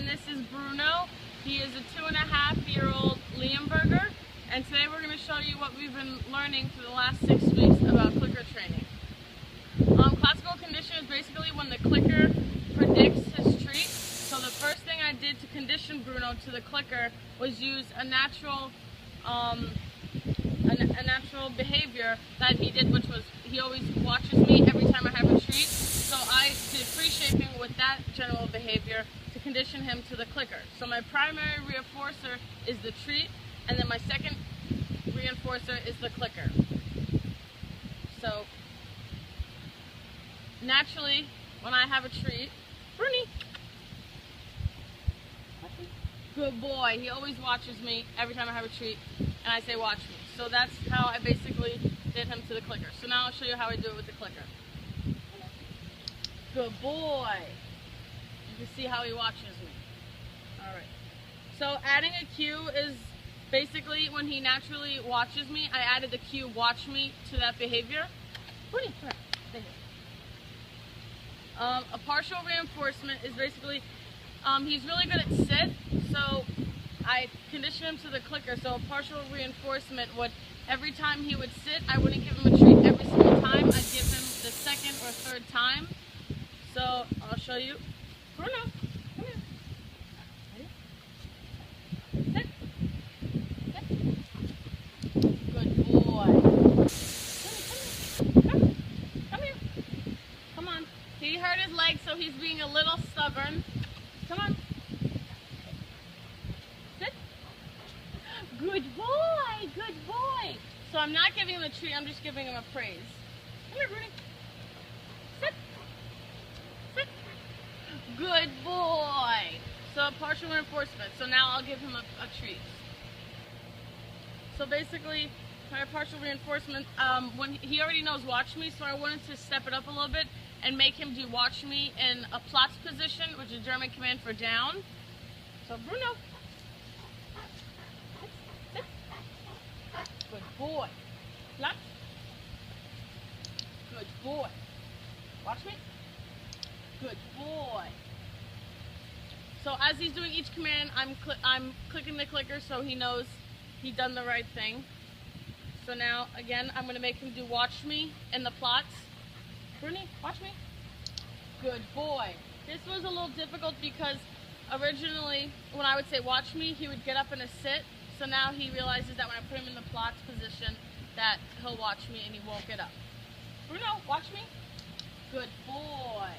this is Bruno. He is a 2.5-year-old Limburger, and today we're going to show you what we've been learning for the last 6 weeks about clicker training. Classical condition is basically when the clicker predicts his treat. So the first thing I did to condition Bruno to the clicker was use a natural behavior that he did, which was he always watches me every time I have a treat. So I did free shaping with that general behavior to condition him to the clicker. So my primary reinforcer is the treat, and then my second reinforcer is the clicker. So naturally, when I have a treat, Bruni, good boy, he always watches me every time I have a treat, and I say watch me. So that's how I basically did him to the clicker. So now I'll show you how I do it with the clicker. Good boy. You can see how he watches me. Alright. So adding a cue is basically when he naturally watches me, I added the cue watch me to that behavior. Bruni, come here. A partial reinforcement is basically, he's really good at sit, so I condition him to the clicker. So a partial reinforcement would, every time he would sit, I wouldn't give him a treat every single time. I'd give him the second or third time. So I'll show you. Bruno, come here. Ready? Sit. Sit. Good boy. Come here. Come on. He hurt his leg, so he's being a little stubborn. Come on. Sit. Good boy. Good boy. So I'm not giving him a treat, I'm just giving him a praise. Come here, Bruni. Sit. Sit. Good boy. So partial reinforcement. So now I'll give him a treat. So basically, my partial reinforcement, when he already knows watch me, so I wanted to step it up a little bit and make him do watch me in a Platz position, which is German command for down. So Bruno. Sit. Good boy. Platz. Good boy. Watch me. Good boy. So as he's doing each command, I'm clicking the clicker so he knows he done the right thing. So now, again, I'm going to make him do watch me in the Platz. Bruni, watch me. Good boy. This was a little difficult because originally when I would say watch me, he would get up in a sit. So now he realizes that when I put him in the Platz position that he'll watch me and he won't get up. Bruno, watch me. Good boy.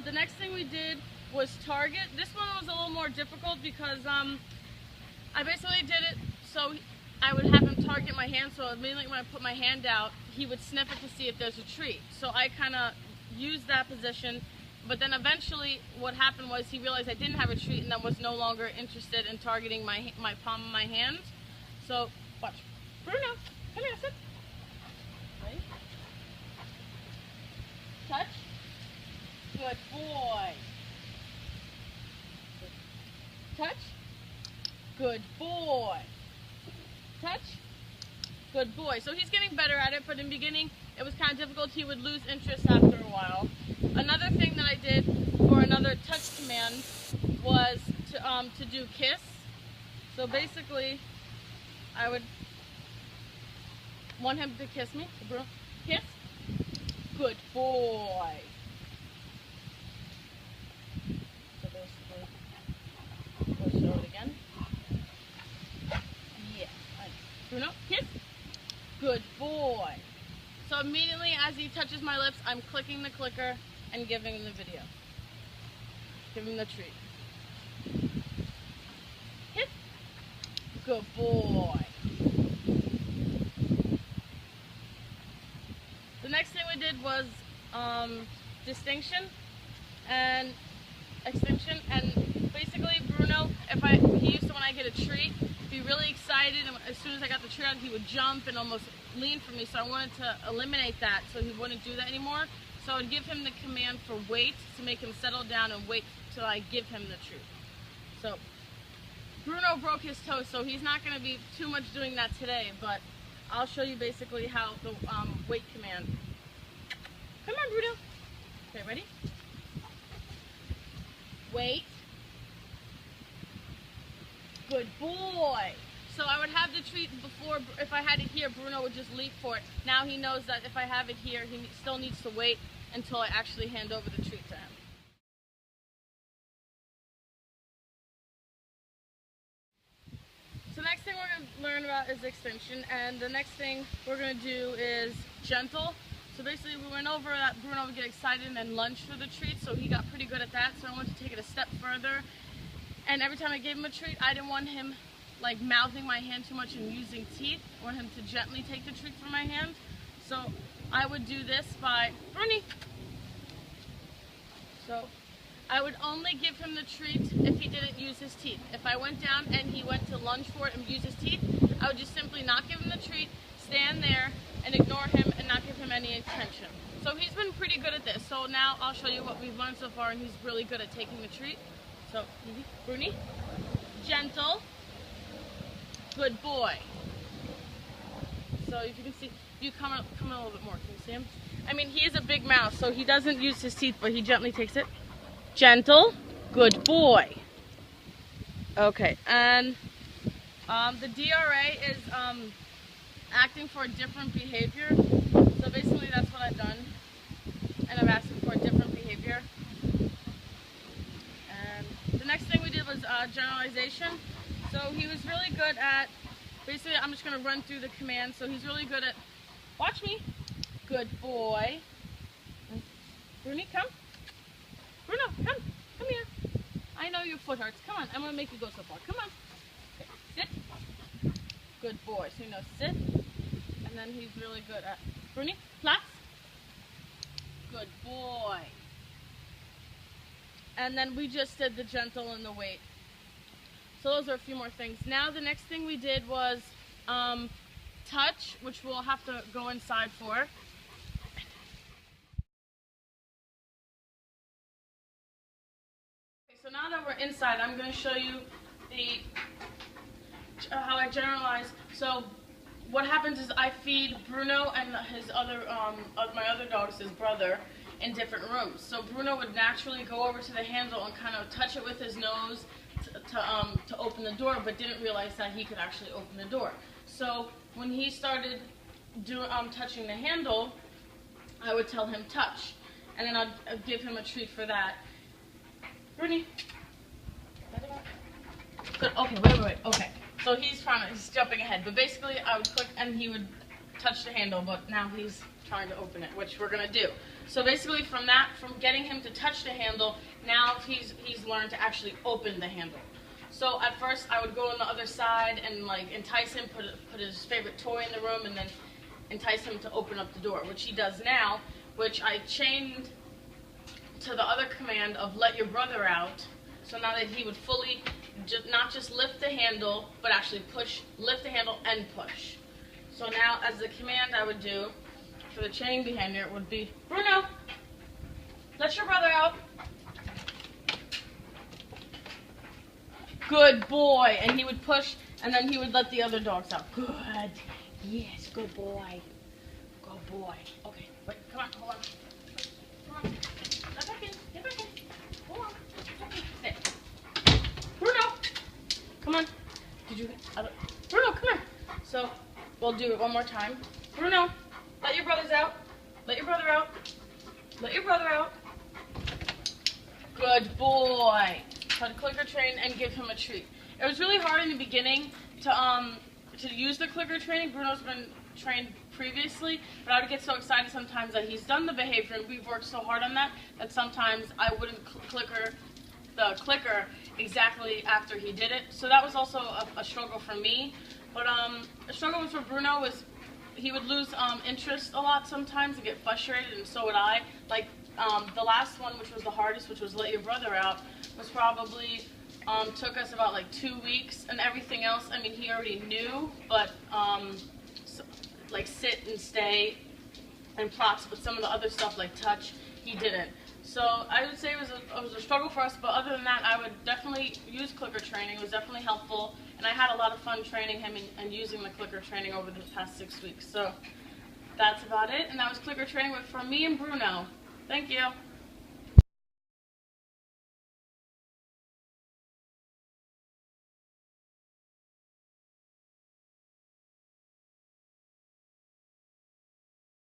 The next thing we did was target. This one was a little more difficult because I basically did it so I would have him target my hand, so immediately when I put my hand out, he would sniff it to see if there's a treat. So I kind of used that position, but then eventually what happened was he realized I didn't have a treat and then was no longer interested in targeting my palm of my hand. So, watch. Bruno, come here, sit. Ready? Touch. Good boy. Touch. Good boy. Touch. Good boy. So he's getting better at it, but in the beginning it was kind of difficult. He would lose interest after a while. Another thing that I did for another touch command was to do kiss. So basically I would want him to kiss me. Kiss. Good boy. So basically, we'll show it again. Yeah. Bruno, kiss. Good boy. So immediately as he touches my lips, I'm clicking the clicker and giving him the video. Giving him the treat. Kiss. Good boy. The next thing we did was distinction and extinction, and basically Bruno, he used to, when I get a treat, be really excited, and as soon as I got the treat out, he would jump and almost lean for me, so I wanted to eliminate that so he wouldn't do that anymore. So I would give him the command for wait to make him settle down and wait till I give him the treat. So Bruno broke his toe, so he's not going to be too much doing that today, but I'll show you basically how the wait command. Come on, Bruno. Okay, ready? Wait. Good boy. So I would have the treat before, if I had it here, Bruno would just leap for it. Now he knows that if I have it here, he still needs to wait until I actually hand over the treat to him. So next thing we're going to learn about is extension, and the next thing we're going to do is gentle. So basically we went over that Bruno would get excited and lunge for the treat, so he got pretty good at that. So I wanted to take it a step further, and every time I gave him a treat, I didn't want him like mouthing my hand too much and using teeth. I want him to gently take the treat from my hand. So I would do this by, Bruni. So I would only give him the treat if he didn't use his teeth. If I went down and he went to lunge for it and use his teeth, I would just simply not give him the treat, stand there and ignore him and not give him any attention. So he's been pretty good at this. So now I'll show you what we've learned so far, and he's really good at taking the treat. So, Bruni, gentle, good boy. So if you can see, you come in a little bit more. Can you see him? I mean, he is a big mouth, so he doesn't use his teeth, but he gently takes it. Gentle, good boy. Okay, and the DRA is acting for a different behavior. So basically that's what I've done, and I've asked him for a different behavior. And the next thing we did was generalization. So he was really good at, basically I'm just going to run through the commands. So he's really good at, watch me, good boy. Bruni, come. Bruno, come here. I know your foot hurts. Come on, I'm going to make you go so far. Come on. Okay, sit. Good boy. So you know, sit. And then he's really good at, Bruni, flats. Good boy. And then we just did the gentle and the wait. So those are a few more things. Now the next thing we did was touch, which we'll have to go inside for. Okay, so now that we're inside, I'm going to show you how I generalize. So what happens is I feed Bruno and his other, my other dog, his brother, in different rooms. So Bruno would naturally go over to the handle and kind of touch it with his nose to open the door, but didn't realize that he could actually open the door. So when he started touching the handle, I would tell him touch, and then I'd give him a treat for that. Bruni. Good. Okay, wait. Okay. So he's jumping ahead, but basically I would click and he would touch the handle, but now he's trying to open it, which we're gonna do. So basically from getting him to touch the handle, now he's learned to actually open the handle. So at first I would go on the other side and like entice him, put his favorite toy in the room, and then entice him to open up the door, which he does now, which I chained to the other command of let your brother out. So now that he would fully, not just lift the handle, but actually lift the handle and push. So now as the command I would do for the chain behavior would be, Bruno, let your brother out. Good boy. And he would push, and then he would let the other dogs out. Good. Yes, good boy. Good boy. Okay, wait, come on, hold on. Come on. Get back in. Get back in. Hold on. Sit. Bruno. Come on. Bruno, come here. So we'll do it one more time. Bruno, let your brothers out. Let your brother out. Let your brother out. Good boy. Try to clicker train and give him a treat. It was really hard in the beginning to use the clicker training. Bruno's been trained previously, but I would get so excited sometimes that he's done the behavior and we've worked so hard on that sometimes I wouldn't clicker the clicker exactly after he did it. So that was also a struggle for me. But the struggle for Bruno was he would lose interest a lot sometimes and get frustrated, and so would I. Like the last one, which was the hardest, which was let your brother out, was probably took us about like 2 weeks, and everything else, I mean, he already knew, but like sit and stay and plots, but some of the other stuff like touch, he didn't. So I would say it was a struggle for us, but other than that, I would definitely use clicker training. It was definitely helpful, and I had a lot of fun training him and using the clicker training over the past 6 weeks. So that's about it, and that was clicker training from me and Bruno. Thank you.